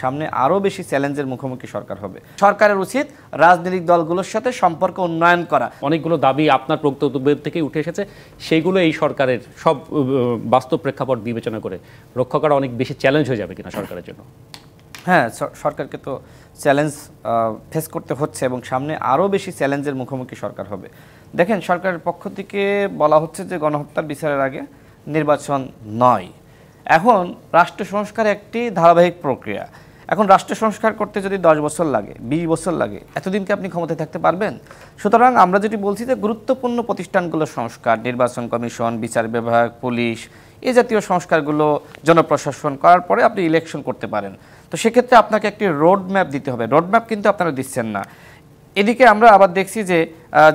সামনে আরও বেশি চ্যালেঞ্জের মুখোমুখি সরকার হবে। সরকারের উচিত রাজনৈতিক দলগুলোর সাথে সম্পর্ক উন্নয়ন করা। অনেকগুলো দাবি আপনার বক্তব্য থেকে উঠে এসেছে, সেইগুলো এই সরকারের সব বাস্তব প্রেক্ষাপট বিবেচনা করে রক্ষা করা অনেক বেশি চ্যালেঞ্জ হয়ে যাবে কিনা সরকারের জন্য? হ্যাঁ, সরকারকে তো চ্যালেঞ্জ ফেস করতে হচ্ছে এবং সামনে আরও বেশি চ্যালেঞ্জের মুখোমুখি সরকার হবে। দেখেন, সরকারের পক্ষ থেকে বলা হচ্ছে যে গণহত্যার বিচারের আগে নির্বাচন নয়। এখন রাষ্ট্র সংস্কার একটি ধারাবাহিক প্রক্রিয়া। এখন রাষ্ট্র সংস্কার করতে যদি 10 বছর লাগে, 20 বছর লাগে, এতদিন কি আপনি ক্ষমতায় থাকতে পারবেন? সুতরাং আমরা যেটি বলছি যে গুরুত্বপূর্ণ প্রতিষ্ঠানগুলোর সংস্কার, নির্বাচন কমিশন, বিচার বিভাগ, পুলিশ, এই জাতীয় সংস্কারগুলো জনপ্রশাসন করার পরে আপনি ইলেকশন করতে পারেন। তো সেক্ষেত্রে আপনাকে একটি রোড ম্যাপ দিতে হবে। রোড ম্যাপ কিন্তু আপনারা দিচ্ছেন না। এদিকে আমরা আবার দেখছি যে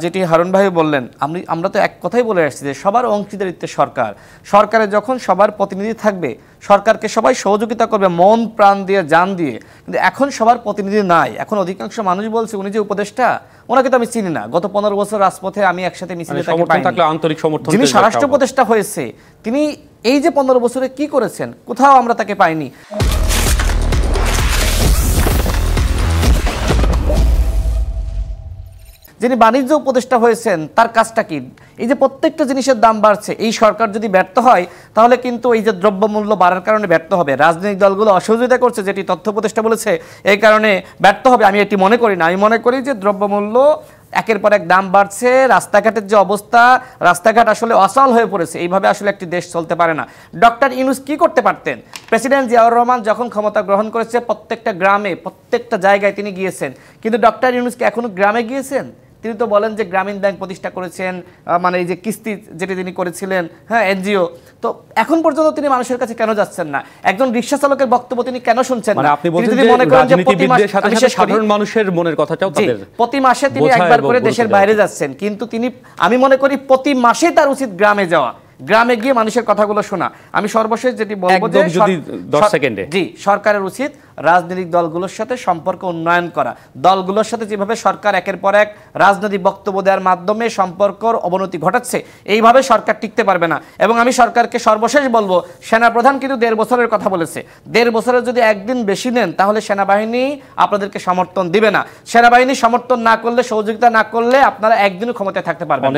যেটি হারুন ভাই বললেন, আমরা তো এক কথাই বলে আসছি যে সবার অংশীদারিত্বে সরকার, সরকারে যখন সবার প্রতিনিধি থাকবে, সরকারকে সবাই সহযোগিতা করবে মন প্রাণ দিয়ে, জান দিয়ে। কিন্তু এখন সবার প্রতিনিধি নাই। এখন অধিকাংশ মানুষ বলছে উনি যে উপদেষ্টা, ওনাকে তো আমি চিনি না। গত 15 বছর রাজপথে আমি একসাথে মিছিলে আন্তরিক সমর্থন, যিনি স্বরাষ্ট্র উপদেষ্টা হয়েছে, তিনি এই যে 15 বছরে কি করেছেন, কোথাও আমরা তাকে পাইনি। যিনি বাণিজ্য উপদেষ্টা হয়েছেন, তার কাজটা কি? এই যে প্রত্যেকটা জিনিসের দাম বাড়ছে, এই সরকার যদি ব্যর্থ হয় তাহলে কিন্তু এই যে দ্রব্যমূল্য বাড়ার কারণে ব্যর্থ হবে। রাজনৈতিক দলগুলো অসহযোগিতা করছে, যেটি তথ্য উপদেষ্টা বলেছে, এই কারণে ব্যর্থ হবে। আমি এটি মনে করি না। আমি মনে করি যে দ্রব্যমূল্য একের পর এক দাম বাড়ছে, রাস্তাঘাটের যে অবস্থা, রাস্তাঘাট আসলে অচল হয়ে পড়েছে। এইভাবে আসলে একটি দেশ চলতে পারে না। ডক্টর ইউনূস কি করতে পারতেন? প্রেসিডেন্ট জিয়াউর রহমান যখন ক্ষমতা গ্রহণ করেছে, প্রত্যেকটা গ্রামে, প্রত্যেকটা জায়গায় তিনি গিয়েছেন। কিন্তু ডক্টর ইউনূস কি এখনো গ্রামে গিয়েছেন? তিনি তো বলেন যে গ্রামীণ ব্যাংক প্রতিষ্ঠা করেছেন, মানে এই যে কিস্তি যেটি তিনি করেছিলেন, হ্যাঁ, এনজিও। তো এখন পর্যন্ত তিনি মানুষের কাছে কেন যাচ্ছেন না? একজন রিক্সা চালকের বক্তব্য তিনি কেন শুনছেন না? আপনি বলছেন যে রাজনীতিবিদদের সাথে সাথে সাধারণ মানুষের মনের কথাটাও তাদের প্রতি মাসে তিনি একবার করে দেশের বাইরে যাচ্ছেন, কিন্তু তিনি, আমি মনে করি প্রতি মাসে তার উচিত গ্রামে যাওয়া, গ্রামে গিয়ে মানুষের কথাগুলো শোনা। আমি সর্বশেষ যেটি বলবো যে 10 সেকেন্ডে, জি, সরকারের উচিত রাজনৈতিক দলগুলোর সাথে সম্পর্ক উন্নয়ন করা। দলগুলোর সাথে যেভাবে সরকার একের পর এক রাজনৈতিক বক্তব্য দেওয়ার মাধ্যমে সম্পর্কর অবনতি ঘটাচ্ছে, এইভাবে সরকার টিকতে পারবে না। এবং আমি সরকারকে সর্বশেষ বলবো, সেনাপ্রধান কিন্তু 1.5 বছরের কথা বলেছে। 1.5 বছরের যদি একদিন বেশি নেন, তাহলে সেনাবাহিনী আপনাদেরকে সমর্থন দিবে না। সেনাবাহিনী সমর্থন না করলে, সহযোগিতা না করলে আপনারা একদিনও ক্ষমতায় থাকতে পারবেন না।